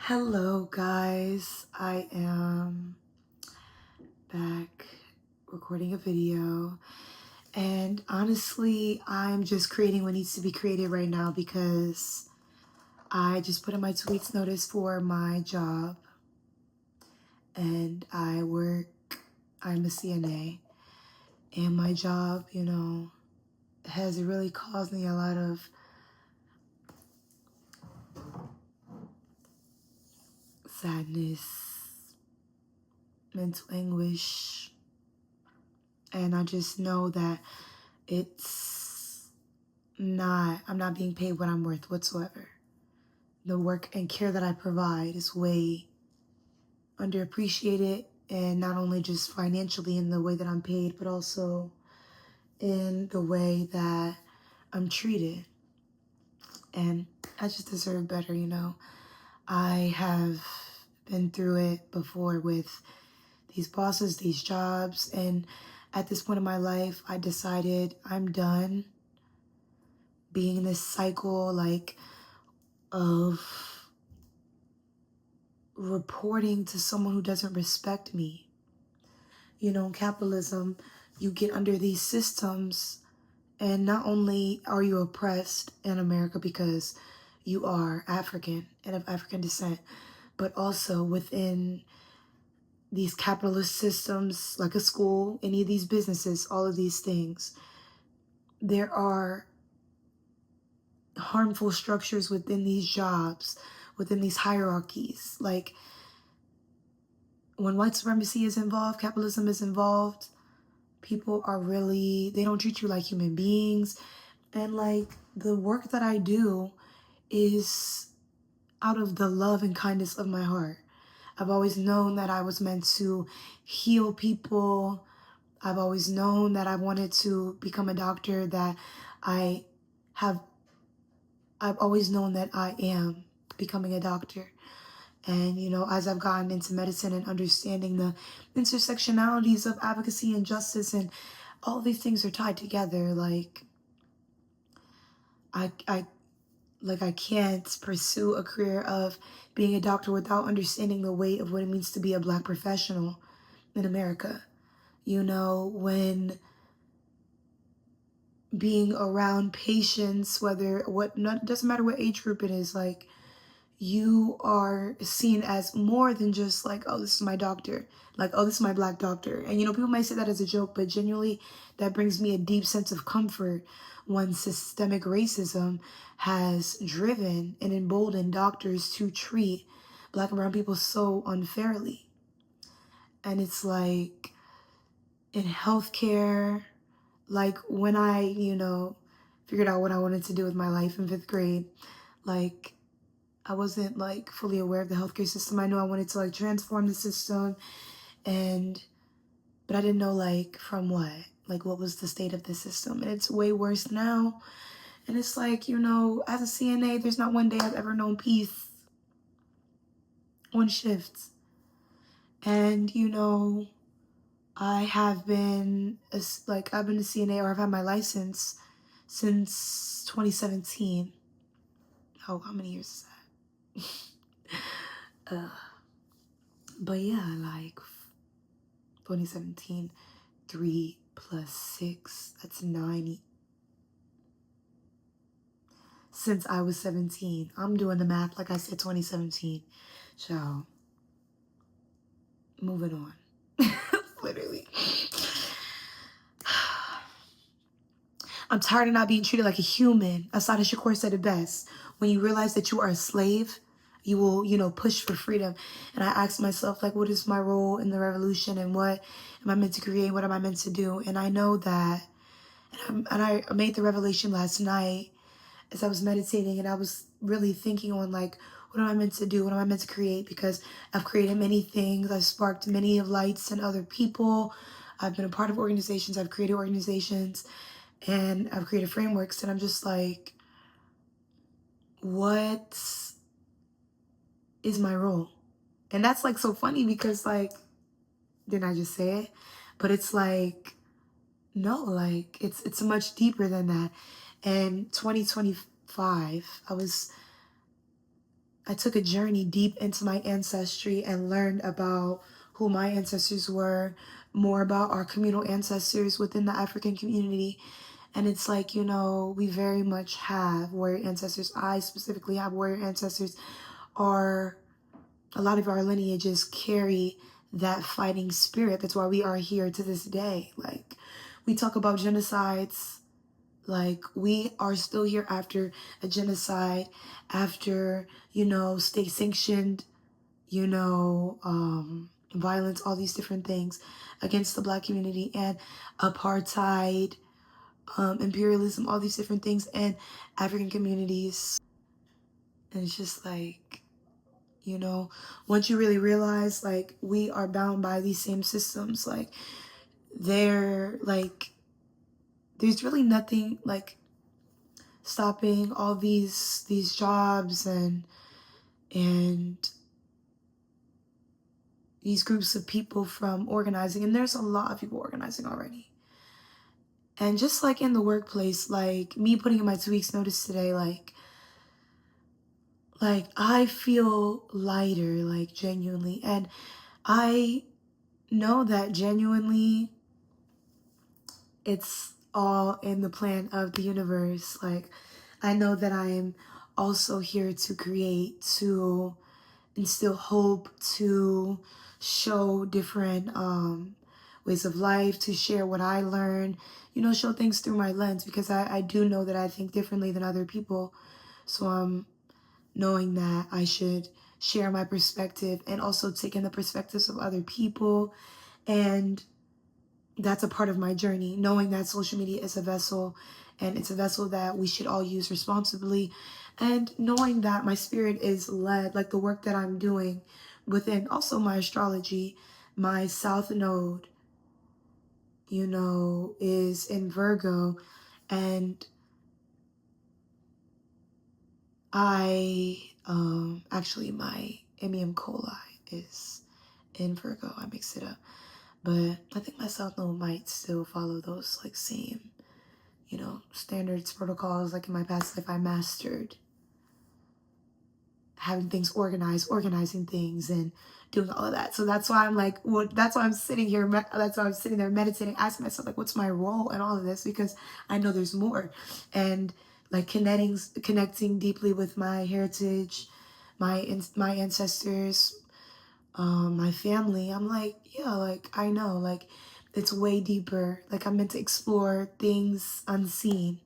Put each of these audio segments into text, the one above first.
Hello, guys. I am back recording a video, and honestly, I'm just creating what needs to be created right now because I just put in my 2 weeks notice for my job, and I'm a CNA, and my job, has really caused me a lot of sadness, mental anguish, and I just know that I'm not being paid what I'm worth whatsoever. The work and care that I provide is way underappreciated, and not only just financially in the way that I'm paid, but also in the way that I'm treated. And I just deserve better. I have been through it before with these bosses, these jobs, and at this point in my life, I decided I'm done being in this cycle of reporting to someone who doesn't respect me. In capitalism, you get under these systems, and not only are you oppressed in America because you are African and of African descent, but also within these capitalist systems, like a school, any of these businesses, all of these things, there are harmful structures within these jobs, within these hierarchies. Like, when white supremacy is involved, capitalism is involved, they don't treat you like human beings. And the work that I do is out of the love and kindness of my heart. I've always known that I was meant to heal people. I've always known that I wanted to become a doctor, I've always known that I am becoming a doctor. And, as I've gotten into medicine and understanding the intersectionalities of advocacy and justice, and all these things are tied together, I can't pursue a career of being a doctor without understanding the weight of what it means to be a Black professional in America. When being around patients, doesn't matter what age group it is, you are seen as more than just oh, this is my doctor, oh, this is my Black doctor. And people might say that as a joke, but genuinely that brings me a deep sense of comfort when systemic racism has driven and emboldened doctors to treat Black and brown people so unfairly. And it's in healthcare, when I figured out what I wanted to do with my life in 5th grade, I wasn't fully aware of the healthcare system. I knew I wanted to transform the system, but I didn't know from what was the state of the system. And it's way worse now. And it's as a CNA, there's not one day I've ever known peace on shifts. And I have been I've been a CNA, or I've had my license since 2017. Oh, how many years is that? But yeah, 2017, 3 plus 6, that's 9. Since I was 17. I'm doing the math, like I said, 2017. So, moving on. Literally. I'm tired of not being treated like a human. Assata Shakur said it best. When you realize that you are a slave, you will, push for freedom. And I asked myself, what is my role in the revolution, and what am I meant to create? What am I meant to do? And I know that, and I made the revelation last night as I was meditating, and I was really thinking on what am I meant to do? What am I meant to create? Because I've created many things. I've sparked many of lights in other people. I've been a part of organizations. I've created organizations, and I've created frameworks. And I'm just what is my role? And that's so funny because didn't I just say it? But it's no, it's much deeper than that. And 2025, I was I took a journey deep into my ancestry and learned about who my ancestors were, more about our communal ancestors within the African community. And it's like, you know, we very much have warrior ancestors. I specifically have warrior ancestors. A lot of our lineages carry that fighting spirit. That's why we are here to this day. Like, we talk about genocides. Like, we are still here after a genocide, after, you know, state sanctioned, you know, violence, all these different things against the Black community, and apartheid, imperialism, all these different things, and African communities. And it's just like, you know, once you really realize, like, we are bound by these same systems, like, there's really nothing, like, stopping all these jobs and these groups of people from organizing. And there's a lot of people organizing already. And just like in the workplace, like me putting in my 2 weeks notice today, like I feel lighter, like, genuinely. And I know that genuinely it's all in the plan of the universe. Like, I know that I am also here to create, to instill hope, to show different ways of life, to share what I learn, you know, show things through my lens, because I do know that I think differently than other people. So I'm knowing that I should share my perspective and also take in the perspectives of other people. And that's a part of my journey, knowing that social media is a vessel, and it's a vessel that we should all use responsibly. And knowing that my spirit is led, like the work that I'm doing within also my astrology, my South Node, you know, is in Virgo. And actually my Emium Coli is in Virgo. I mixed it up. But I think my South Node might still follow those, like, same, you know, standards, protocols. Like in my past life, I mastered having things organized, organizing things, and doing all of that. So that's why I'm like, well, that's why I'm sitting here. That's why I'm sitting there meditating, asking myself, like, what's my role in all of this? Because I know there's more. And like connecting deeply with my heritage, my ancestors, my family. I'm like, yeah, like, I know, like, it's way deeper. Like, I'm meant to explore things unseen.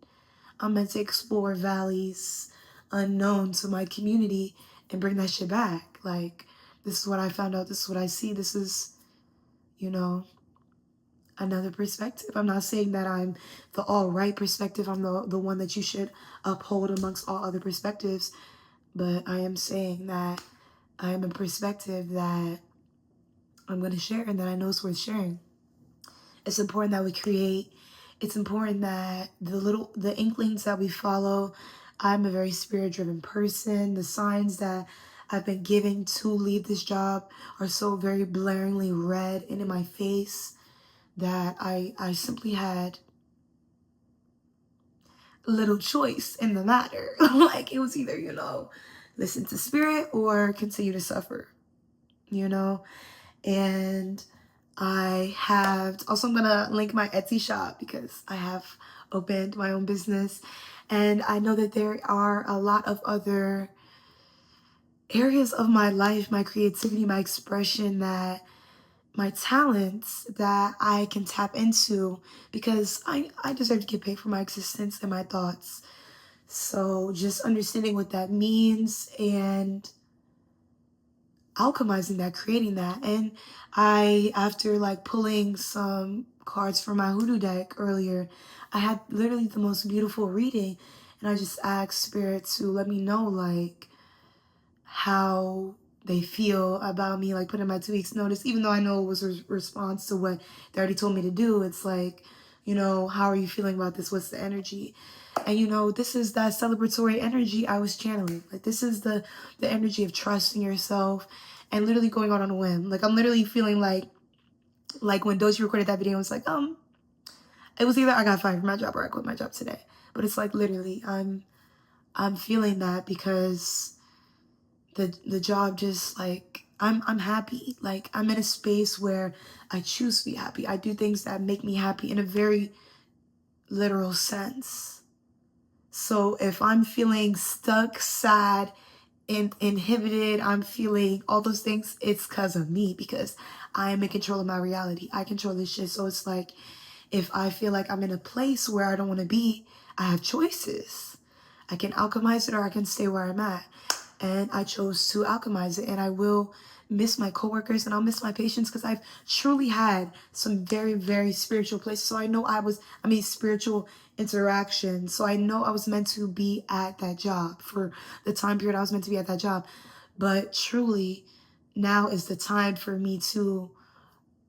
I'm meant to explore valleys unknown to my community and bring that shit back. Like, this is what I found out. This is what I see. This is, you know, another perspective. I'm not saying that I'm the all right perspective. I'm the one that you should uphold amongst all other perspectives. But I am saying that I am a perspective that I'm going to share and that I know is worth sharing. It's important that we create. It's important that the inklings that we follow. I'm a very spirit-driven person. The signs that I've been given to leave this job are so very blaringly red and in my face that I simply had little choice in the matter. Like, it was either, you know, listen to spirit or continue to suffer, you know? And I'm gonna link my Etsy shop because I have opened my own business. And I know that there are a lot of other areas of my life, my creativity, my expression, that my talents that I can tap into, because I deserve to get paid for my existence and my thoughts. So just understanding what that means and alchemizing that, creating that. And after like pulling some cards from my hoodoo deck earlier, I had literally the most beautiful reading. And I just asked spirit to let me know, like, how they feel about me, like, putting my 2 weeks notice, even though I know it was a response to what they already told me to do. It's like, you know, how are you feeling about this? What's the energy? And, you know, this is that celebratory energy I was channeling. Like, this is the energy of trusting yourself and literally going out on a whim. Like, I'm literally feeling like when Doji recorded that video, it was like, it was either I got fired from my job or I quit my job today. But it's like, literally, I'm feeling that because the job just like, I'm happy. Like, I'm in a space where I choose to be happy. I do things that make me happy in a very literal sense. So if I'm feeling stuck, sad, inhibited, I'm feeling all those things, it's because of me, because I am in control of my reality. I control this shit. So it's like, if I feel like I'm in a place where I don't want to be, I have choices. I can alchemize it or I can stay where I'm at. And I chose to alchemize it, and I will miss my coworkers and I'll miss my patients, because I've truly had some very, very spiritual places. So I know spiritual interaction. So I know I was meant to be at that job for the time period I was meant to be at that job. But truly, now is the time for me to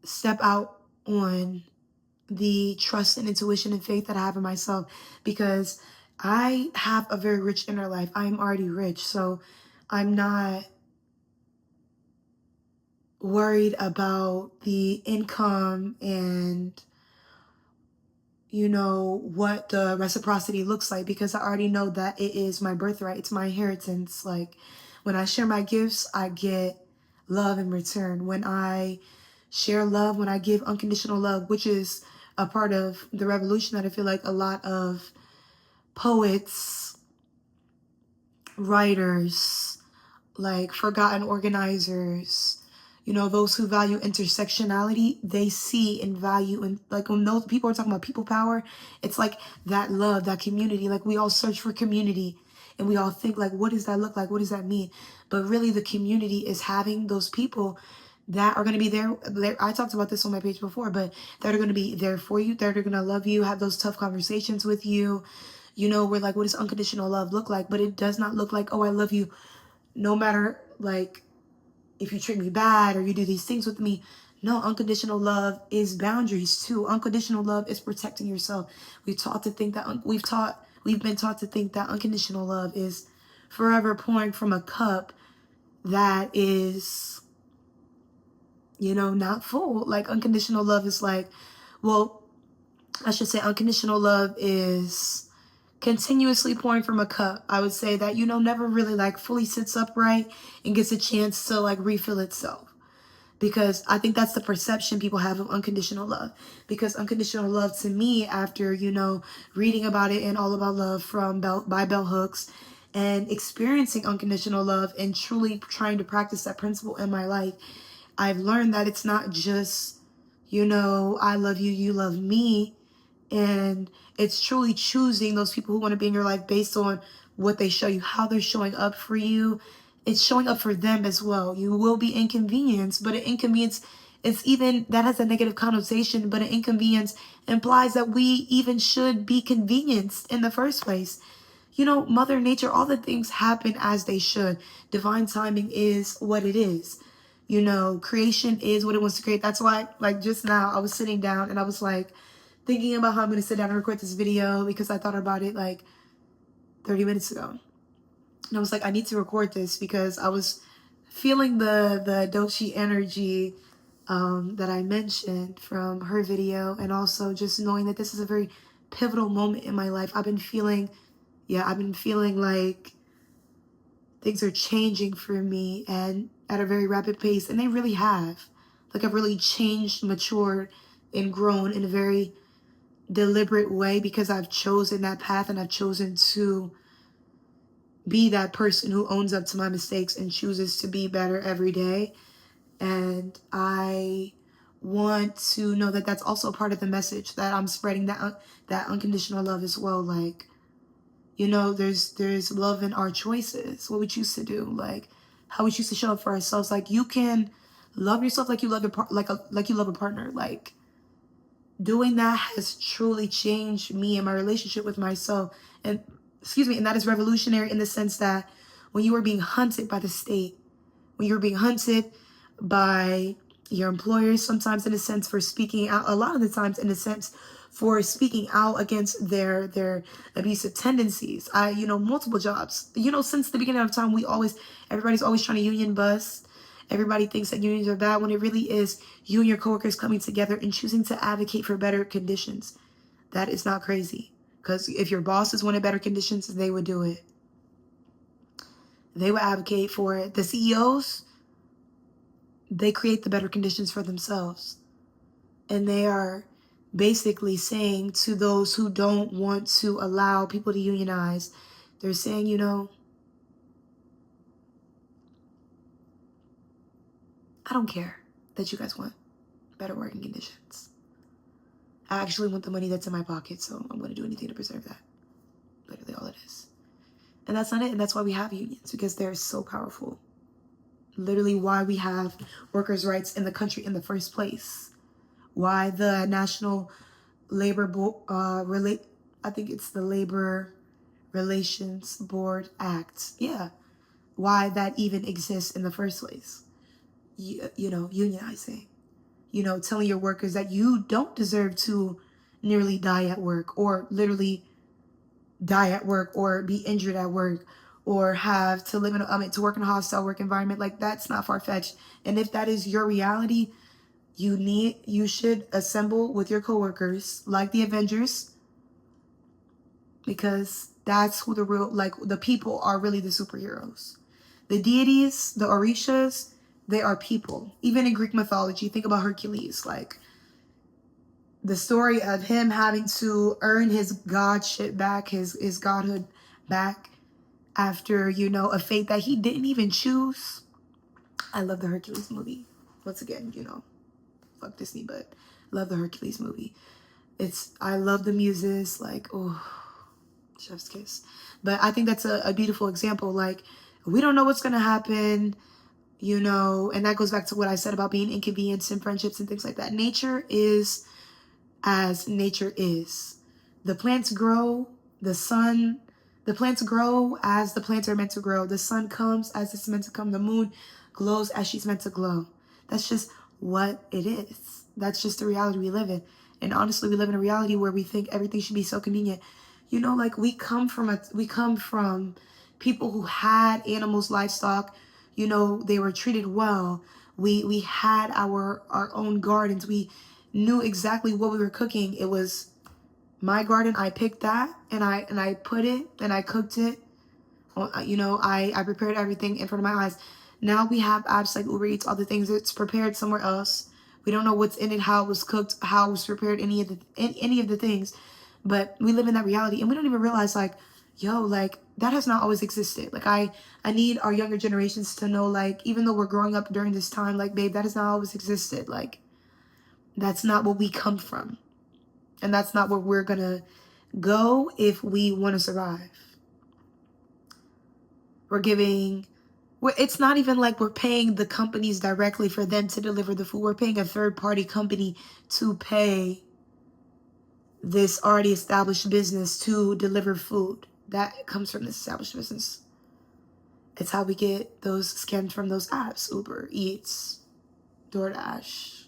step out on the trust and intuition and faith that I have in myself, because I have a very rich inner life. I'm already rich, so I'm not worried about the income and, you know, what the reciprocity looks like, because I already know that it is my birthright. It's my inheritance. Like, when I share my gifts, I get love in return. When I share love, when I give unconditional love, which is a part of the revolution that I feel like a lot of poets, writers, like forgotten organizers, you know, those who value intersectionality, they see and value, and like when those people are talking about people power, it's like that love, that community. Like, we all search for community and we all think like, what does that look like? What does that mean? But really, the community is having those people that are going to be there. I talked about this on my page before, but that are going to be there for you, that are going to love you, have those tough conversations with you. You know, we're like, what does unconditional love look like? But it does not look like, oh, I love you no matter, like, if you treat me bad or you do these things with me. No, unconditional love is boundaries too. Unconditional love is protecting yourself. We've been taught to think that unconditional love is forever pouring from a cup that is, you know, not full. Like, unconditional love is like, well, I should say unconditional love is continuously pouring from a cup. I would say that, you know, never really like fully sits upright and gets a chance to like refill itself. Because I think that's the perception people have of unconditional love. Because unconditional love, to me, after, you know, reading about it and All About Love by Bell Hooks, and experiencing unconditional love and truly trying to practice that principle in my life, I've learned that it's not just, you know, I love you, you love me. And it's truly choosing those people who want to be in your life based on what they show you, how they're showing up for you. It's showing up for them as well. You will be inconvenienced, but an inconvenience, it's even, that has a negative connotation, but an inconvenience implies that we even should be convenienced in the first place. You know, Mother Nature, all the things happen as they should. Divine timing is what it is. You know, creation is what it wants to create. That's why, like, just now I was sitting down and I was like, thinking about how I'm going to sit down and record this video, because I thought about it like 30 minutes ago. And I was like, I need to record this because I was feeling the Dochi energy that I mentioned from her video, and also just knowing that this is a very pivotal moment in my life. I've been feeling like things are changing for me, and at a very rapid pace, and they really have. Like, I've really changed, matured, and grown in a very deliberate way, because I've chosen that path and I've chosen to be that person who owns up to my mistakes and chooses to be better every day. And I want to know that that's also part of the message that I'm spreading, that unconditional love as well. Like, you know, there's love in our choices, what we choose to do, like how we choose to show up for ourselves. Like, you can love yourself like you love like you love a partner. Like, doing that has truly changed me and my relationship with myself. And and that is revolutionary in the sense that when you are being hunted by the state, when you're being hunted by your employers, sometimes in a sense for speaking out, a lot of the times in a sense for speaking out against their abusive tendencies. Multiple jobs, since the beginning of time, everybody's always trying to union bust. Everybody thinks that unions are bad, when it really is you and your coworkers coming together and choosing to advocate for better conditions. That is not crazy. Because if your bosses wanted better conditions, they would do it. They would advocate for it. The CEOs, they create the better conditions for themselves. And they are basically saying to those who don't want to allow people to unionize, they're saying, you know, I don't care that you guys want better working conditions. I actually want the money that's in my pocket, so I'm going to do anything to preserve that. Literally all it is. And that's not it. And that's why we have unions, because they're so powerful. Literally why we have workers' rights in the country in the first place. Why the National Labor I think it's the Labor Relations Board Act. Yeah. Why that even exists in the first place. You know, unionizing. You know, telling your workers that you don't deserve to nearly die at work, or literally die at work, or be injured at work, or have to live in to work in a hostile work environment. Like, that's not far-fetched. And if that is your reality, you should assemble with your coworkers like the Avengers, because that's who the real, like, the people are really the superheroes. The deities, the Orishas, they are people. Even in Greek mythology, think about Hercules, like the story of him having to earn his godship back, his godhood back, after, you know, a fate that he didn't even choose. I love the Hercules movie. Once again, you know, fuck Disney, but love the Hercules movie. I love the muses, like, oh, chef's kiss. But I think that's a beautiful example. Like, we don't know what's going to happen, you know, and that goes back to what I said about being inconvenienced in friendships and things like that. Nature is as nature is. The plants grow, the plants grow as the plants are meant to grow. The sun comes as it's meant to come. The moon glows as she's meant to glow. That's just what it is. That's just the reality we live in. And honestly, we live in a reality where we think everything should be so convenient. You know, like, we come from people who had animals, livestock. You know, they were treated well. We had our own gardens. We knew exactly what we were cooking. It was my garden. I picked that, and I put it, and I cooked it. You know, I prepared everything in front of my eyes. Now we have apps like Uber Eats, all the things that's prepared somewhere else. We don't know what's in it, how it was cooked, how it was prepared, any of the things. But we live in that reality, and we don't even realize, like, yo, like, that has not always existed. Like, I need our younger generations to know, like, even though we're growing up during this time, like, babe, that has not always existed. Like, that's not what we come from. And that's not where we're gonna go if we want to survive. It's not even like we're paying the companies directly for them to deliver the food. We're paying a third-party company to pay this already established business to deliver food. That comes from this established business. It's how we get those scammed from those apps. Uber Eats, DoorDash,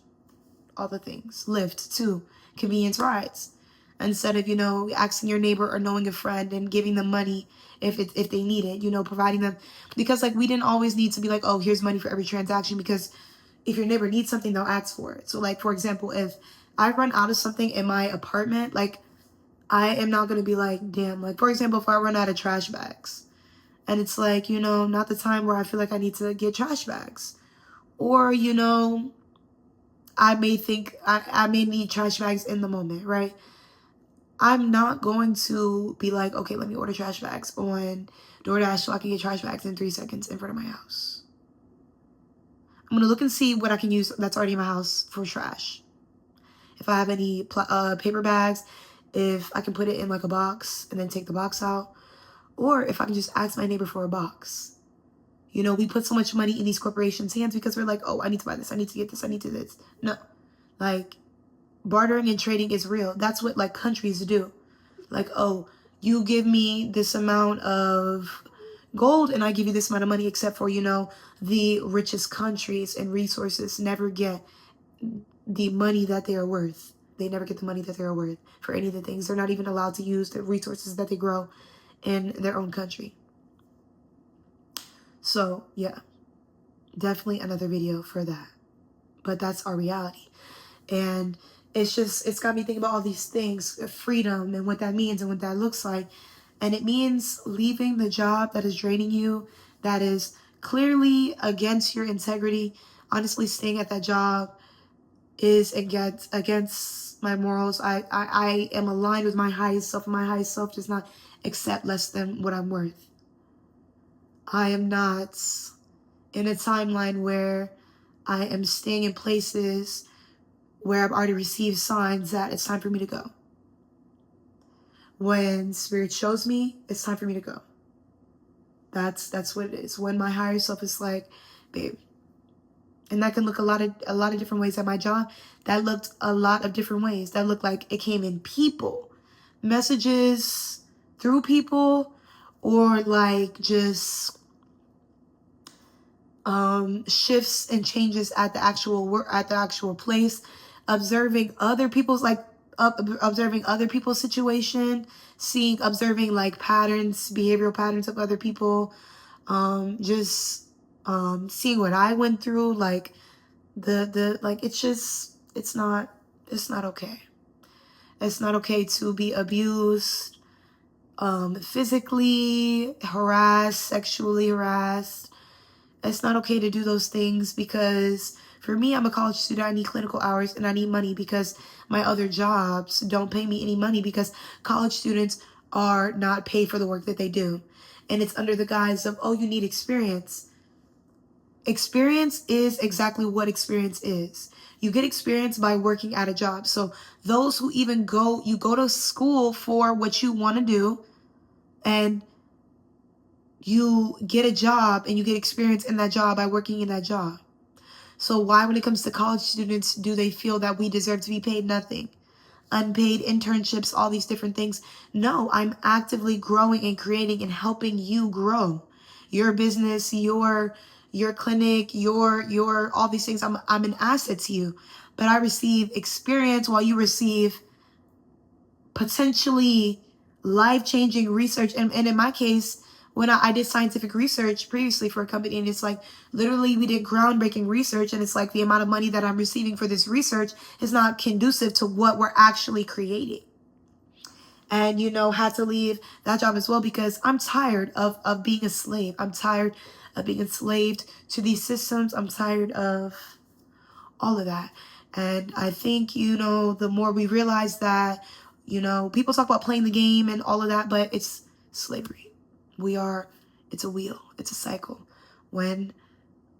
all the things. Lyft too. Convenience rides. Instead of, you know, asking your neighbor or knowing a friend and giving them money if they need it, you know, providing them. Because, like, we didn't always need to be like, oh, here's money for every transaction, because if your neighbor needs something, they'll ask for it. So, like, for example, if I run out of something in my apartment, like, I am not going to be like, damn. Like, for example, if I run out of trash bags and it's like, you know, not the time where I feel like I need to get trash bags. Or, you know, I may think I may need trash bags in the moment, right? I'm not going to be like, okay, let me order trash bags on DoorDash so I can get trash bags in 3 seconds in front of my house. I'm going to look and see what I can use that's already in my house for trash. If I have any paper bags, if I can put it in like a box and then take the box out, or if I can just ask my neighbor for a box. You know, we put so much money in these corporations' hands because we're like, oh, I need to buy this, I need to get this, I need to do this. No, like, bartering and trading is real. That's what, like, countries do. Like, oh, you give me this amount of gold and I give you this amount of money, except for, you know, the richest countries and resources never get the money that they are worth. They never get the money that they are worth for any of the things. They're not even allowed to use the resources that they grow in their own country. So, yeah, definitely another video for that. But that's our reality. And it's got me thinking about all these things, freedom and what that means and what that looks like. And it means leaving the job that is draining you, that is clearly against your integrity. Honestly, staying at that job is against my morals. I am aligned with my highest self. My highest self does not accept less than what I'm worth. I am not in a timeline where I am staying in places where I've already received signs that it's time for me to go. When spirit shows me, it's time for me to go. That's what it is. When my higher self is like, babe, and that can look a lot of different ways. At my job, that looked a lot of different ways. That looked like it came in people, messages through people, or like just shifts and changes at the actual work, at the actual place, observing other people's observing other people's situation, observing like patterns, behavioral patterns of other people, just seeing what I went through, like like it's not okay. It's not okay to be abused, physically harassed, sexually harassed. It's not okay to do those things because for me, I'm a college student. I need clinical hours and I need money because my other jobs don't pay me any money because college students are not paid for the work that they do. And it's under the guise of, oh, you need experience. Experience is exactly what experience is. You get experience by working at a job. So those who even you go to school for what you want to do, and you get a job and you get experience in that job by working in that job. So why, when it comes to college students, do they feel that we deserve to be paid nothing? Unpaid internships, all these different things. No, I'm actively growing and creating and helping you grow your business, your clinic, your all these things. I'm an asset to you, but I receive experience while you receive potentially life-changing research. And in my case, when I did scientific research previously for a company, and it's like literally we did groundbreaking research, and it's like the amount of money that I'm receiving for this research is not conducive to what we're actually creating. And had to leave that job as well because I'm tired of being a slave. I'm tired of being enslaved to these systems. I'm tired of all of that. And I think, the more we realize that, people talk about playing the game and all of that, but it's slavery. It's a wheel, it's a cycle. When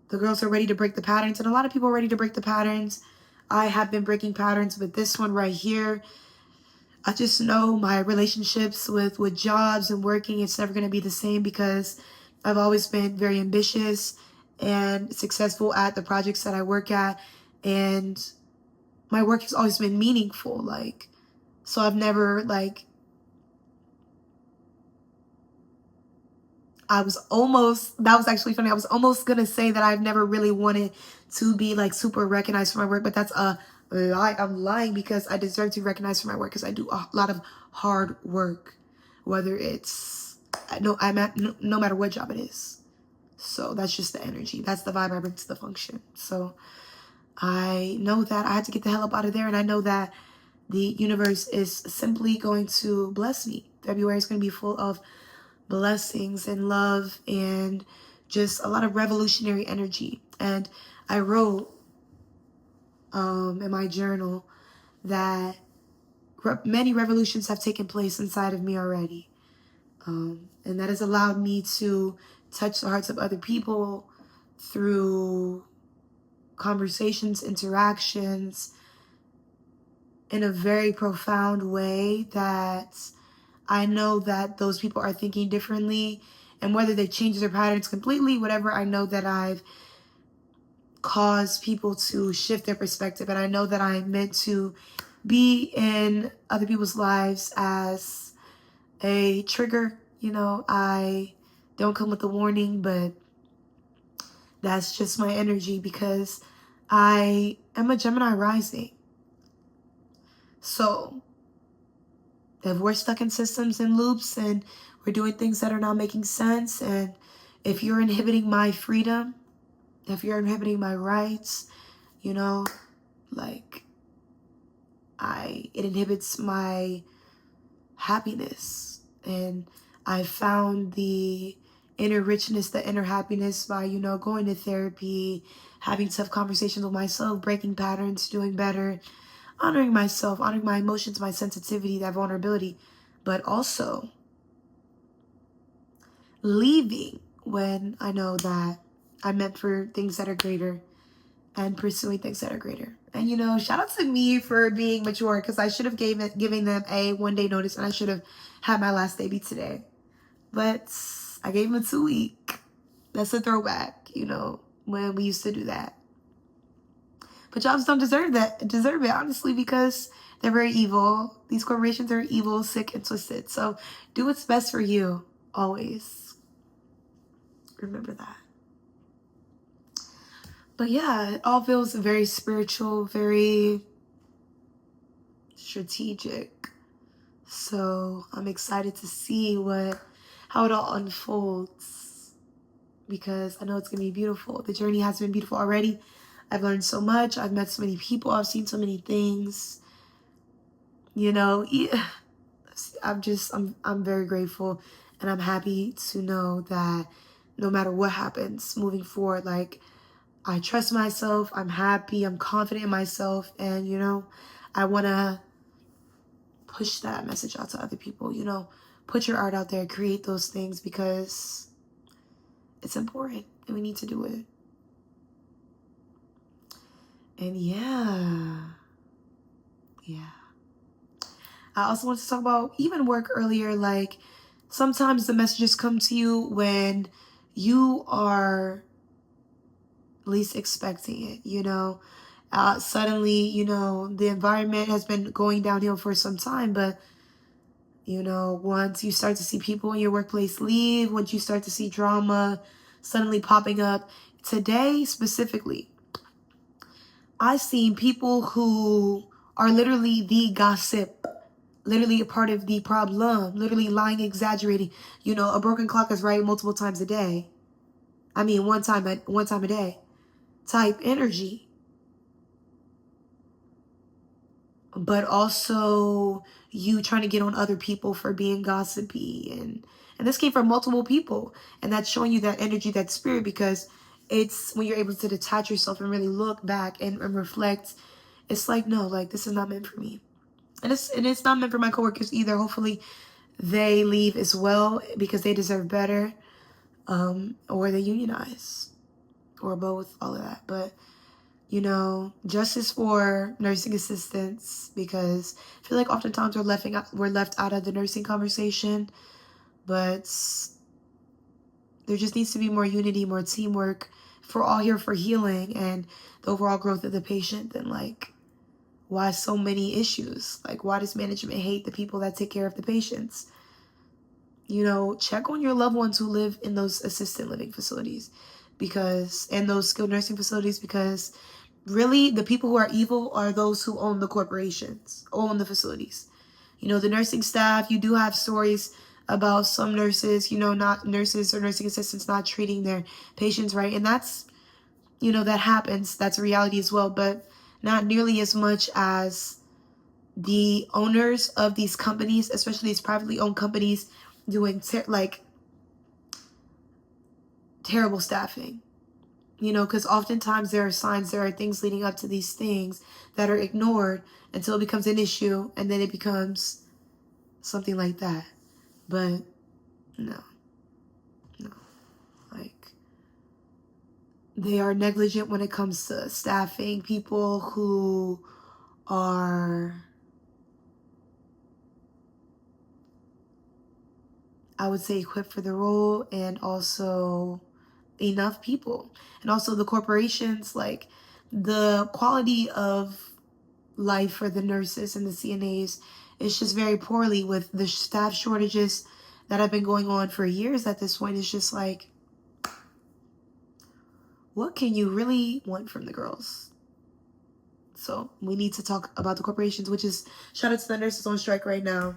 the girls are ready to break the patterns, and a lot of people are ready to break the patterns. I have been breaking patterns, but this one right here, I just know my relationships with jobs and working, it's never going to be the same because I've always been very ambitious and successful at the projects that I work at. And my work has always been meaningful. So I've never that was actually funny. I was almost going to say that I've never really wanted to be super recognized for my work, but that's a lie. I'm lying because I deserve to be recognized for my work because I do a lot of hard work, whether it's, no matter what job it is. So that's just the energy. That's the vibe I bring to the function. So I know that I had to get the hell up out of there, and I know that the universe is simply going to bless me. February is going to be full of blessings and love and just a lot of revolutionary energy. And I wrote in my journal that many revolutions have taken place inside of me already. And that has allowed me to touch the hearts of other people through conversations, interactions, in a very profound way that I know that those people are thinking differently. And whether they change their patterns completely, whatever, I know that I've caused people to shift their perspective. And I know that I'm meant to be in other people's lives as a trigger. I don't come with a warning, but that's just my energy because I am a Gemini rising. So if we're stuck in systems and loops and we're doing things that are not making sense, and if you're inhibiting my freedom, if you're inhibiting my rights, it inhibits my happiness. And I found the inner richness, the inner happiness by, going to therapy, having tough conversations with myself, breaking patterns, doing better, honoring myself, honoring my emotions, my sensitivity, that vulnerability, but also leaving when I know that I'm meant for things that are greater and pursuing things that are greater. And, shout out to me for being mature, because I should have giving them a 1-day notice, and I should have had my last baby today. But I gave him a 2-week. That's a throwback, when we used to do that. But jobs don't deserve it, honestly, because they're very evil. These corporations are evil, sick, and twisted. So do what's best for you, always. Remember that. But yeah, it all feels very spiritual, very strategic. So I'm excited to see how it all unfolds, because I know it's gonna be beautiful. The journey has been beautiful already. I've learned so much. I've met so many people. I've seen so many things. I'm very grateful, and I'm happy to know that no matter what happens moving forward, like, I trust myself, I'm happy, I'm confident in myself, and I want to push that message out to other people. Put your art out there, create those things, because it's important and we need to do it. And yeah. I also want to talk about even work earlier. Like, sometimes the messages come to you when you are least expecting it, suddenly, the environment has been going downhill for some time, but once you start to see people in your workplace leave, once you start to see drama suddenly popping up, today specifically, I've seen people who are literally the gossip, literally a part of the problem, literally lying, exaggerating. A broken clock is right multiple times a day. I mean, one time a day type energy. But also you trying to get on other people for being gossipy, and this came from multiple people, and that's showing you that energy, that spirit, because it's when you're able to detach yourself and really look back and reflect. It's like, no, like, this is not meant for me, and it's not meant for my coworkers either. Hopefully they leave as well, because they deserve better, or they unionize, or both, all of that. But justice for nursing assistants, because I feel like oftentimes we're left out of the nursing conversation, but there just needs to be more unity, more teamwork. If we're all here for healing and the overall growth of the patient, then, like, why so many issues? Like, why does management hate the people that take care of the patients? Check on your loved ones who live in those assisted living facilities, and those skilled nursing facilities, because really, the people who are evil are those who own the corporations, own the facilities. The nursing staff, you do have stories about some nurses, not nurses or nursing assistants, not treating their patients right. And that's, that happens. That's a reality as well, but not nearly as much as the owners of these companies, especially these privately owned companies, doing terrible staffing. Because oftentimes there are things leading up to these things that are ignored until it becomes an issue, and then it becomes something like that. But no, like, they are negligent when it comes to staffing people who are, I would say, equipped for the role, and also enough people. And also the corporations, like, the quality of life for the nurses and the CNAs is just very poorly, with the staff shortages that have been going on for years at this point. It's just like, what can you really want from the girls? So we need to talk about the corporations, which is, shout out to the nurses on strike right now.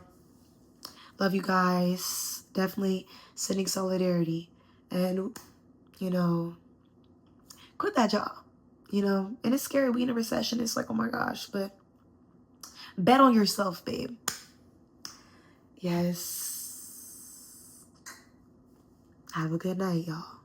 Love you guys. Definitely sending solidarity. And, quit that job. And it's scary. We in a recession. It's like, oh my gosh. But bet on yourself, babe. Yes. Have a good night, y'all.